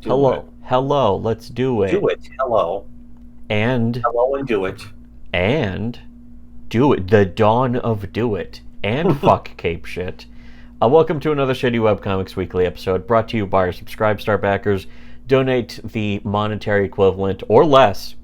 Do it. Hello, let's do it. Do it. Hello. And, Hello and do it. and, do it. The dawn of do it. And fuck cape shit. Welcome to another Shittywebcomics Weekly episode brought to you by our Subscribe Star backers. Donate the monetary equivalent or less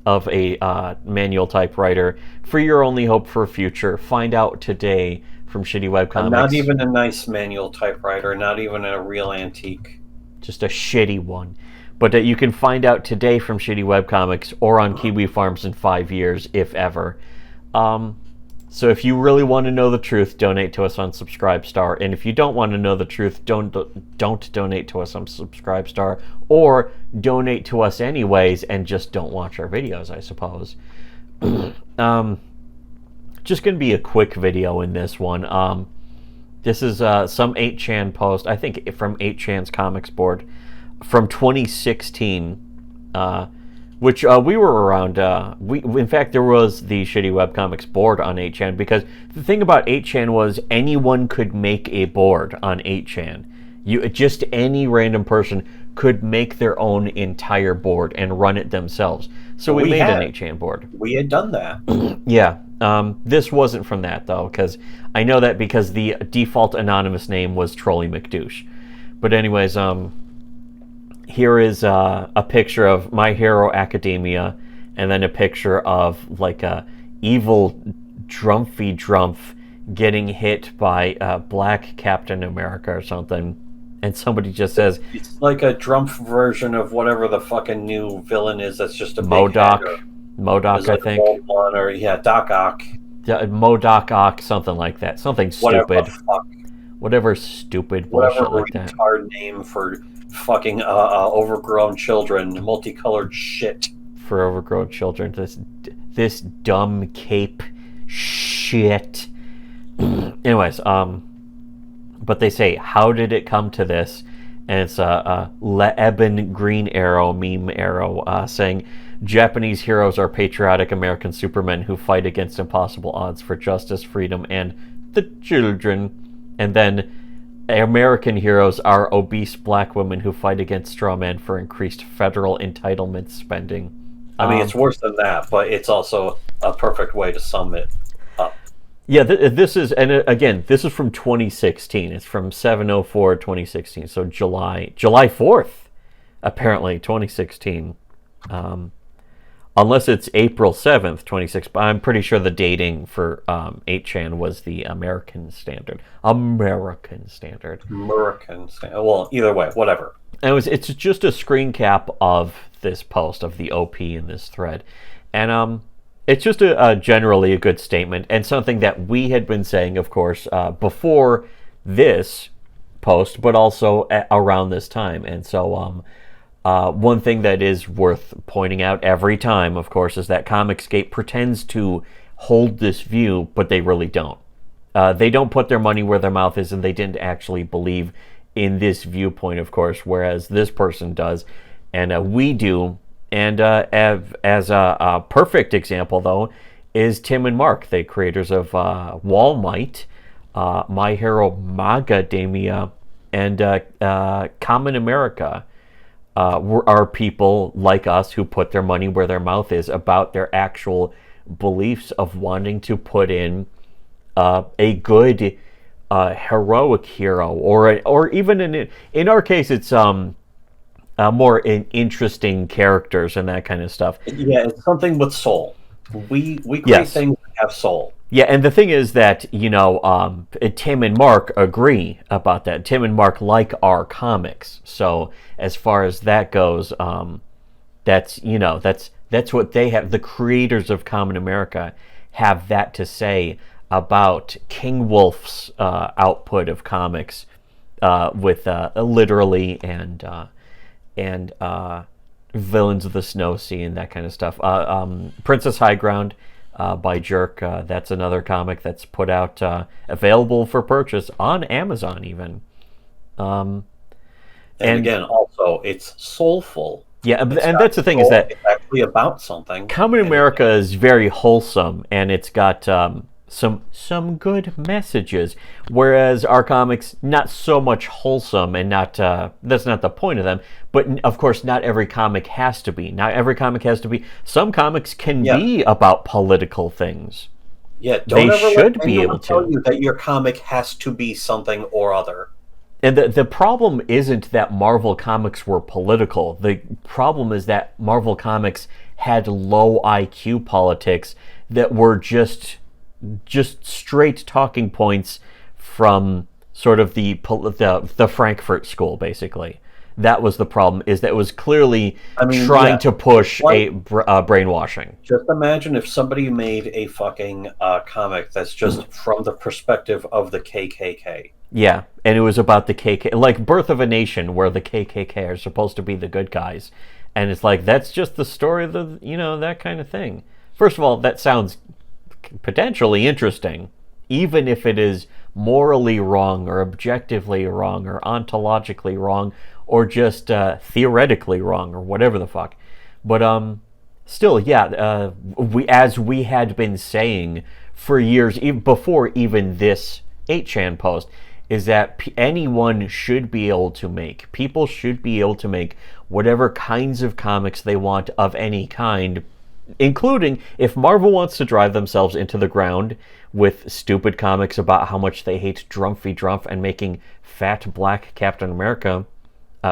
of a manual typewriter for your only hope for a future. Find out today from Shitty Webcomics. Not even a nice manual typewriter, not even a real antique. Just a shitty one. But you can find out today from Shitty Webcomics or on Kiwi Farms in 5 years, if ever. So if you really want to know the truth, donate to us on Subscribestar. And if you don't want to know the truth, don't donate to us on Subscribestar, or donate to us anyways and just don't watch our videos, I suppose. Just going to be a quick video in this one. This is some 8chan post, I think from 8chan's comics board from 2016, which we were around. In fact, there was the Shitty Webcomics board on 8chan, because the thing about 8chan was anyone could make a board on 8chan. Just any random person could make their own entire board and run it themselves. So we made an 8chan board. We had done that. Yeah. This wasn't from that, though, because I know that because the default anonymous name was Trolley McDouche. But anyways, here is a picture of My Hero Academia, and then a picture of like a evil Drumpy Drumpf getting hit by Black Captain America or something. And somebody just says... It's like a Drumpf version of whatever the fucking new villain is that's just a big MODOK, I think. Or, Doc Ock. MODOK Ock, something like that. Something stupid. Whatever stupid bullshit like that. Whatever retard name for fucking overgrown children. Multicolored shit. For overgrown children. This dumb cape shit. Anyways, but they say, how did it come to this? And it's Leeben Green Arrow, meme arrow, saying, Japanese heroes are patriotic American supermen who fight against impossible odds for justice, freedom, and the children. And then American heroes are obese black women who fight against straw men for increased federal entitlement spending. I mean, it's worse than that, but it's also a perfect way to sum it up. Yeah, this is, and again, this is from 2016. It's from 7/04/2016, so July 4th, apparently, 2016. Unless it's April 7th, 2016. But I'm pretty sure the dating for 8chan was the American standard. Well, either way, whatever. And it's just a screen cap of this post, of the OP in this thread. And it's just generally a good statement, and something that we had been saying, of course, before this post, but also around this time. And so one thing that is worth pointing out every time, of course, is that Comicsgate pretends to hold this view, but they really don't. They don't put their money where their mouth is, and they didn't actually believe in this viewpoint, of course, whereas this person does, and we do. And as a perfect example, though, is Tim and Mark, the creators of Wall Might, My Hero Magademia, and Common America. Are people like us who put their money where their mouth is about their actual beliefs of wanting to put in a good heroic hero, or even in our case, it's more interesting characters and that kind of stuff. Yeah, it's something with soul. We create things that have soul. Yeah, and the thing is that, Tim and Mark agree about that. Tim and Mark like our comics. So as far as that goes, that's what they have. The creators of Common America have that to say about King Wolf's output of comics, with literally and Villains of the Snow Sea and that kind of stuff. Princess High Ground by Jerk. That's another comic that's put out, available for purchase on Amazon even. And again, also, it's soulful. Yeah, and that's the thing, is that it's actually about something. Common America is very wholesome, and it's got some good messages, whereas our comics not so much wholesome, and not that's not the point of them. But of course, not every comic has to be. Not every comic has to be. Some comics can be about political things. Yeah, don't they ever should let be anyone able to tell you that your comic has to be something or other. And the problem isn't that Marvel Comics were political. The problem is that Marvel Comics had low IQ politics that were just straight talking points from sort of the Frankfurt School, basically. That was the problem, is that it was clearly trying to push brainwashing. Just imagine if somebody made a fucking comic that's just from the perspective of the KKK. Yeah, and it was about the KKK, like Birth of a Nation, where the KKK are supposed to be the good guys. And it's like, that's just the story of the, that kind of thing. First of all, that sounds potentially interesting, even if it is morally wrong or objectively wrong or ontologically wrong or just theoretically wrong or whatever the fuck. But still, yeah, we had been saying for years, even before even this 8chan post, is that anyone should be able to make, people should be able to make whatever kinds of comics they want of any kind, including if Marvel wants to drive themselves into the ground with stupid comics about how much they hate Drumpy Drumpf and making fat black Captain America,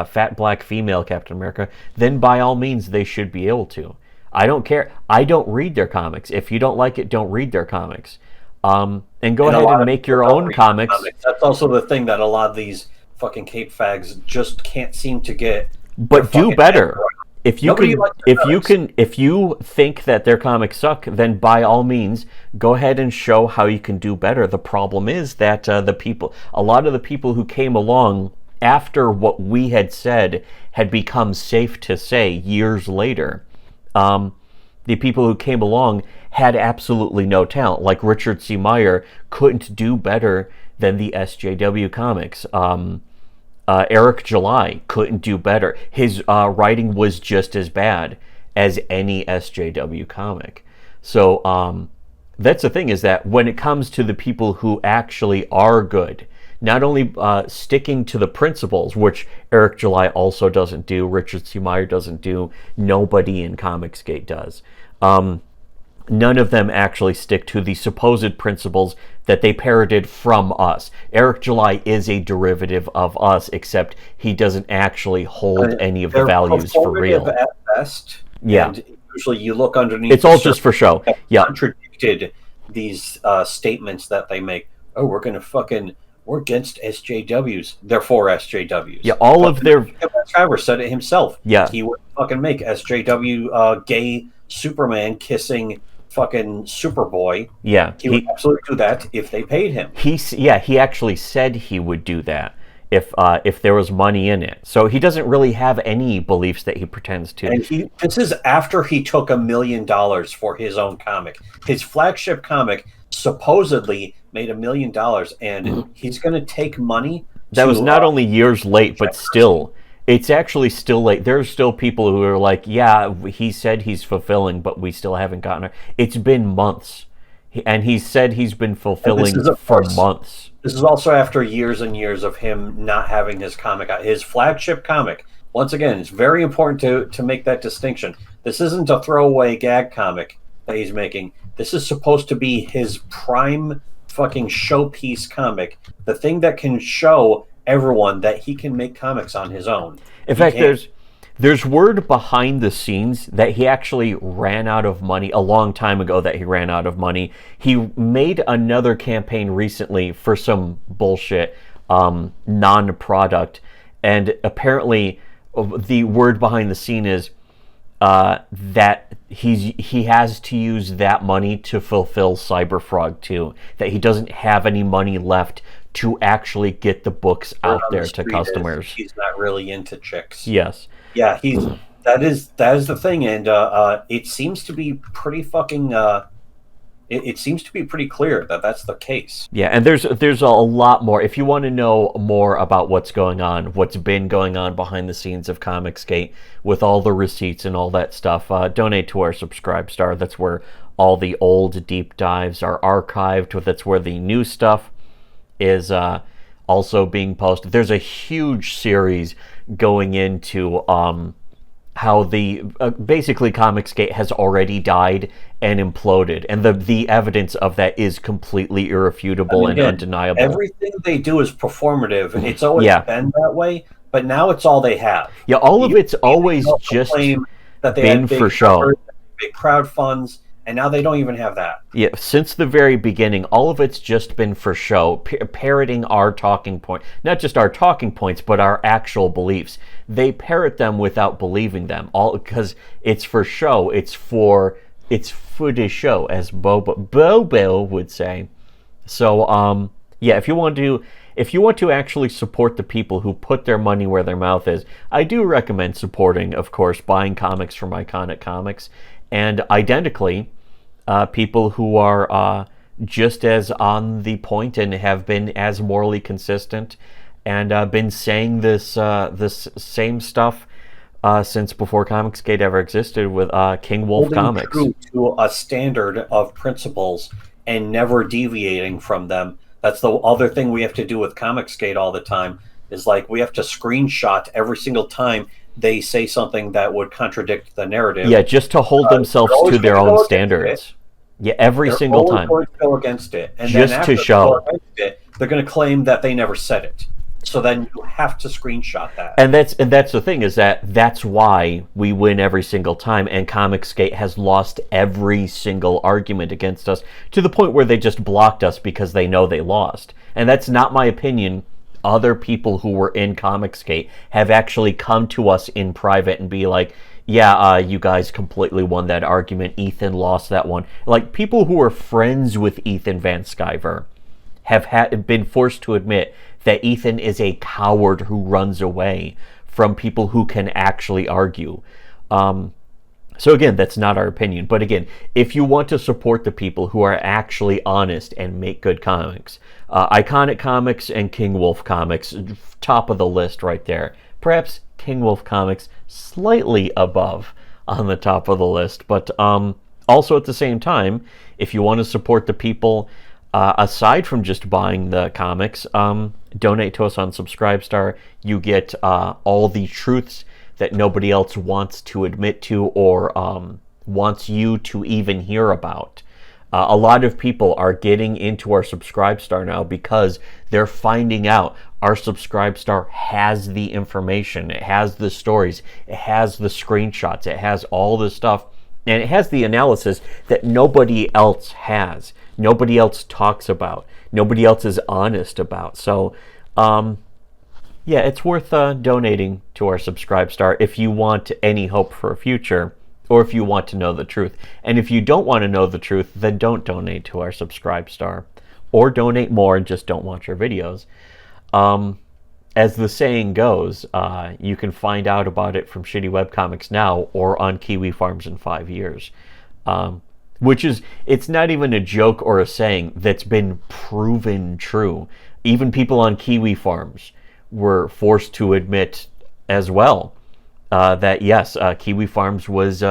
fat black female Captain America, then by all means they should be able to. I don't care. I don't read their comics. If you don't like it, don't read their comics. And go ahead and make your own comics. That's also the thing that a lot of these fucking cape fags just can't seem to get. But do better. If you think that their comics suck, then by all means go ahead and show how you can do better. The problem is that a lot of the people who came along after what we had said had become safe to say years later. The people who came along had absolutely no talent. Like Richard C. Meyer couldn't do better than the SJW comics. Eric July couldn't do better. His writing was just as bad as any SJW comic. So that's the thing, is that when it comes to the people who actually are good, not only sticking to the principles, which Eric July also doesn't do, Richard C. Meyer doesn't do, nobody in Comicsgate does. None of them actually stick to the supposed principles that they parroted from us. Eric July is a derivative of us, except he doesn't actually hold any of the values for real. At best. Yeah. And usually you look underneath. It's all just for show. Yeah. Contradicted these statements that they make. Oh, we're against SJWs. They're for SJWs. Yeah, all of their. Travers said it himself. Yeah. He would fucking make SJW gay Superman kissing fucking Superboy. Yeah, he would absolutely do that if they paid him. He actually said he would do that if there was money in it. So he doesn't really have any beliefs that he pretends to. And this is after he took $1 million for his own comic. His flagship comic supposedly made $1 million, and he's going to take money. That was not only years late, but still. It's actually still late. There's still people who are like, yeah, he said he's fulfilling, but we still haven't gotten it. It's been months. And he said he's been fulfilling for months. This is also after years and years of him not having his comic out. His flagship comic. Once again, it's very important to make that distinction. This isn't a throwaway gag comic that he's making. This is supposed to be his prime fucking showpiece comic. The thing that can show everyone that he can make comics on his own. In fact, there's word behind the scenes that he actually ran out of money a long time ago. That he ran out of money. He made another campaign recently for some bullshit non-product, and apparently the word behind the scene is that he has to use that money to fulfill Cyberfrog 2. That he doesn't have any money left to actually get the books out there to customers. He's not really into chicks. Yes. Yeah, that is the thing, and it seems to be pretty fucking. It seems to be pretty clear that that's the case. Yeah, and there's a lot more. If you want to know more about what's going on, what's been going on behind the scenes of Comicsgate, with all the receipts and all that stuff, donate to our Subscribe Star. That's where all the old deep dives are archived. That's where the new stuff is also being posted. There's a huge series going into how the basically Comicsgate has already died and imploded, and the evidence of that is completely irrefutable and undeniable. Everything they do is performative. It's always been that way, but now it's all they have. Yeah, all of it's always just that they been for show. Big crowd funds, and now they don't even have that. Yeah, since the very beginning, all of it's just been for show, parroting our talking point. Not just our talking points, but our actual beliefs. They parrot them without believing them, all because it's for show. It's for the show, as Bobo would say. So, yeah, if you want to actually support the people who put their money where their mouth is, I do recommend supporting, of course, buying comics from Iconic Comics, and identically, people who are just as on the point and have been as morally consistent and been saying this same stuff since before Comicsgate ever existed with King Wolf Comics. True to a standard of principles and never deviating from them. That's the other thing we have to do with Comicsgate all the time, is like we have to screenshot every single time they say something that would contradict the narrative. Yeah, just to hold themselves to their own standards. Yeah, every single time. They're going to go against it. And just then after to show. They're going to claim that they never said it. So then you have to screenshot that. And that's the thing, is that's why we win every single time, and Comicsgate has lost every single argument against us to the point where they just blocked us because they know they lost. And that's not my opinion. Other people who were in Comicsgate have actually come to us in private and be like, yeah, you guys completely won that argument. Ethan lost that one. Like, people who are friends with Ethan Van Sciver have been forced to admit that Ethan is a coward who runs away from people who can actually argue. So again, that's not our opinion. But again, if you want to support the people who are actually honest and make good comics, Iconic Comics and King Wolf Comics, top of the list right there. Perhaps King Wolf Comics slightly above on the top of the list. But also at the same time, if you want to support the people, aside from just buying the comics, donate to us on Subscribestar. You get all the truths that nobody else wants to admit to or wants you to even hear about. A lot of people are getting into our Subscribestar now because they're finding out our Subscribestar has the information, it has the stories, it has the screenshots, it has all the stuff, and it has the analysis that nobody else has, nobody else talks about, nobody else is honest about. So, yeah, it's worth donating to our Subscribestar if you want any hope for a future, or if you want to know the truth. And if you don't want to know the truth, then don't donate to our Subscribestar, or donate more and just don't watch our videos. As the saying goes, you can find out about it from Shitty Webcomics now or on Kiwi Farms in 5 years. Which is, it's not even a joke or a saying, that's been proven true. Even people on Kiwi Farms were forced to admit as well that yes, Kiwi Farms was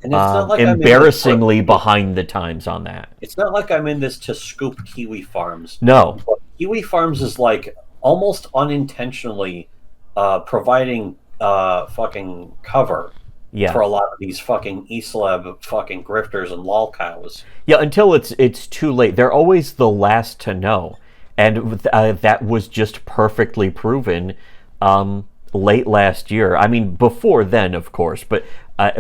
embarrassingly behind the times on that. It's not like I'm in this to scoop Kiwi Farms. No. But Kiwi Farms is like almost unintentionally providing fucking cover for a lot of these fucking E-Celeb fucking grifters and lol cows. Yeah, until it's too late. They're always the last to know. And that was just perfectly proven late last year. I mean, before then, of course, but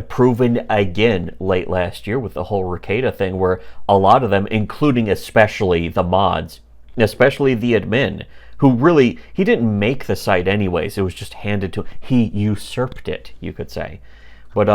proven again late last year with the whole Ricada thing, where a lot of them, including especially the mods, especially the admin, who really, he didn't make the site anyways. It was just handed to him. He usurped it, you could say. But,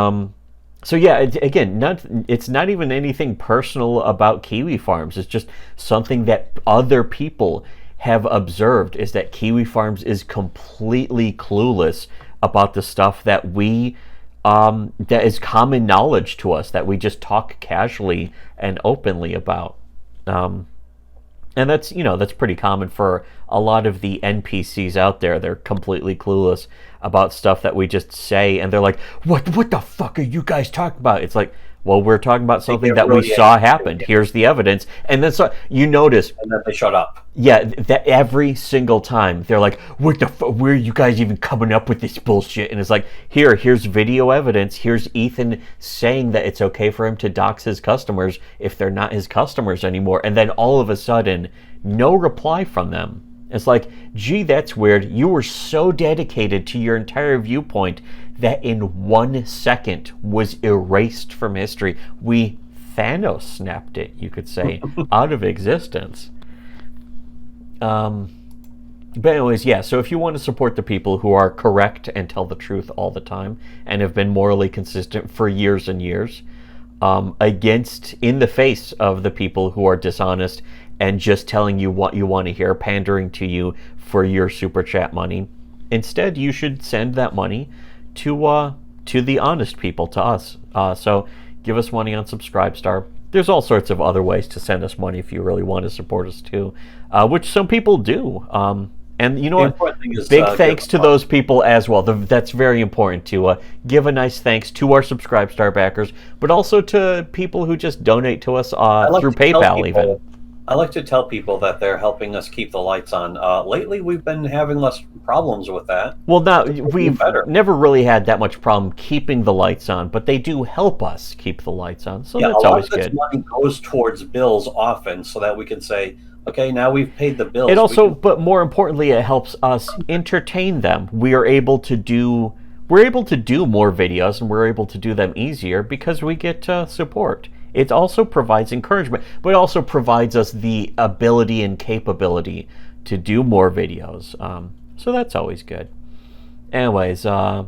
so yeah, again, it's not even anything personal about Kiwi Farms. It's just something that other people have observed, is that Kiwi Farms is completely clueless about the stuff that we, that is common knowledge to us, that we just talk casually and openly about. And that's, that's pretty common for a lot of the NPCs out there. They're completely clueless about stuff that we just say, and they're like, what the fuck are you guys talking about? It's like, Well, we're talking about something that we really saw happen. Here's the evidence. And then so you notice, and then they shut up. yeah, that every single time they're like, "What the? Where are you guys even coming up with this bullshit?" And it's like, here's video evidence. Here's Ethan saying that it's okay for him to dox his customers if they're not his customers anymore. And then all of a sudden, no reply from them. It's like, gee, that's weird. You were so dedicated to your entire viewpoint that in 1 second was erased from history. We Thanos snapped it, you could say, out of existence. But anyways, yeah, so if you want to support the people who are correct and tell the truth all the time and have been morally consistent for years and years, in the face of the people who are dishonest and just telling you what you want to hear, pandering to you for your super chat money, instead you should send that money to the honest people, to us. So give us money on Subscribestar. There's all sorts of other ways to send us money if you really want to support us too, which some people do. And you know what? Big thanks to those people as well. That's very important to give a nice thanks to our Subscribestar backers, but also to people who just donate to us through PayPal even. I like to tell people that they're helping us keep the lights on. Lately, we've been having less problems with that. Well, now, we've never really had that much problem keeping the lights on, but they do help us keep the lights on, so that's always good. A lot of this money goes towards bills often, so that we can say, okay, now we've paid the bills. It also, but more importantly, it helps us entertain them. We are able to do more videos, and we're able to do them easier because we get support. It also provides encouragement, but it also provides us the ability and capability to do more videos. So that's always good. Anyways, so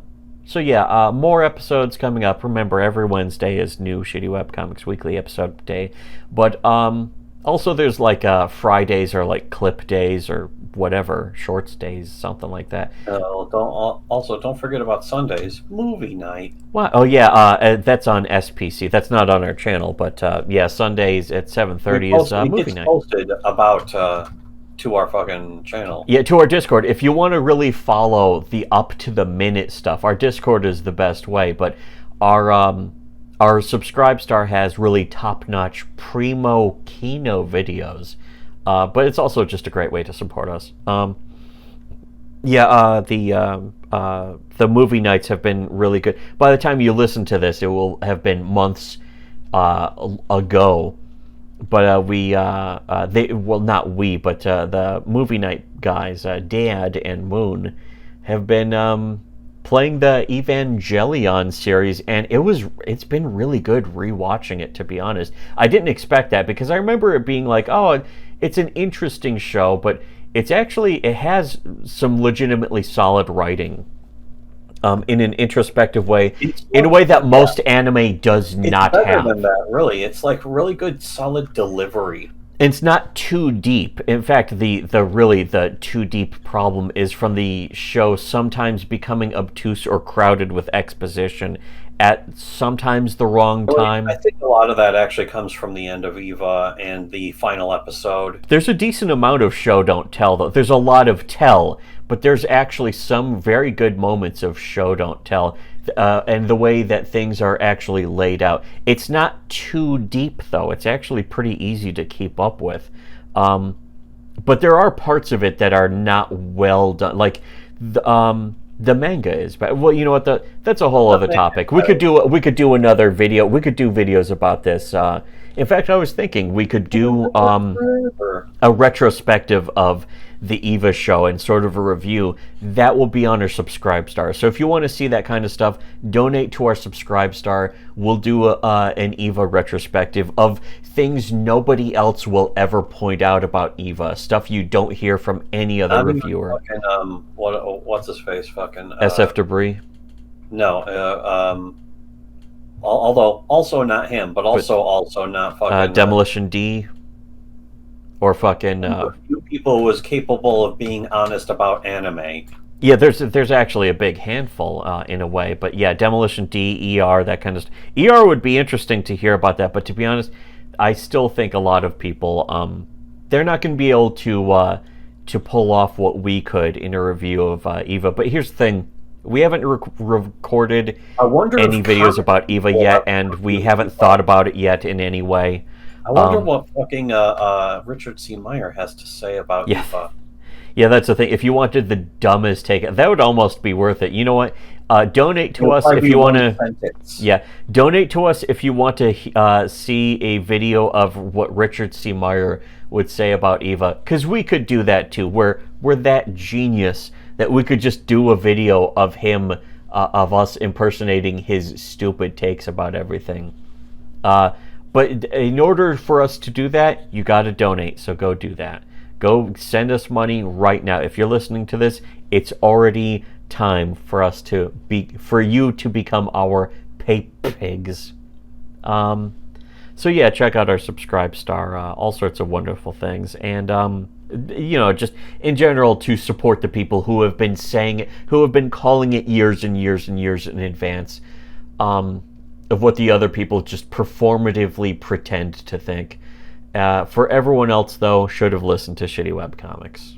yeah, more episodes coming up. Remember, every Wednesday is new Shitty Webcomics Weekly episode day. But also there's like Fridays are like clip days or whatever, shorts days, something like that. Don't forget about Sundays, movie night. What? Oh yeah, that's on SPC. That's not on our channel, but yeah, Sundays at 7:30 is movie night. Posted about to our fucking channel. Yeah, to our Discord. If you want to really follow the up to the minute stuff, our Discord is the best way. But our Subscribestar has really top-notch primo kino videos. But it's also just a great way to support us. The movie nights have been really good. By the time you listen to this, it will have been months ago. But the movie night guys, Dad and Moon, have been playing the Evangelion series, and it's been really good rewatching it, to be honest. I didn't expect that, because I remember it being like, oh, it's an interesting show, but it has some legitimately solid writing in an introspective way, in a way that most anime does not have. It's better than that, really. It's like really good, solid delivery. It's not too deep. In fact, the too deep problem is from the show sometimes becoming obtuse or crowded with exposition at sometimes the wrong time. I think a lot of that actually comes from the end of Eva and the final episode. There's a decent amount of show don't tell, though. There's a lot of tell, but there's actually some very good moments of show don't tell, and the way that things are actually laid out. It's not too deep, though. It's actually pretty easy to keep up with. But there are parts of it that are not well done. Like the manga is bad. Well, you know what? That's a whole other topic. We could do another video. We could do videos about this. In fact, I was thinking we could do a retrospective of the Eva show and sort of a review. That will be on our Subscribestar. So if you want to see that kind of stuff, donate to our Subscribestar. We'll do an Eva retrospective of things nobody else will ever point out about Eva. Stuff you don't hear from any other reviewer. Fucking, what's his face? Fucking SF Debris. No. Although also not him, but also not fucking Demolition D. Or fucking a few people who was capable of being honest about anime. Yeah, there's actually a big handful in a way, but yeah, Demolition D, ER, that kind of stuff. ER would be interesting to hear about that, but to be honest, I still think a lot of people they're not going to be able to pull off what we could in a review of Eva. But here's the thing: We haven't recorded I wonder any if videos comic about Eva people yet, have and we haven't thought about it yet in any way. I wonder what fucking Richard C. Meyer has to say about Yeah. Eva. Yeah, that's the thing. If you wanted the dumbest take, that would almost be worth it. You know what? Donate to us if you want to. Yeah, donate to us if you want to see a video of what Richard C. Meyer would say about Eva, because we could do that too. We're that genius that we could just do a video of him, of us impersonating his stupid takes about everything. But in order for us to do that, you got to donate. So go do that. Go send us money right now. If you're listening to this, it's already time for you to become our pay pigs. So yeah, check out our Subscribe Star, all sorts of wonderful things, and just in general to support the people who have been calling it years and years and years in advance of what the other people just performatively pretend to think. For everyone else, though, should have listened to Shitty Webcomics.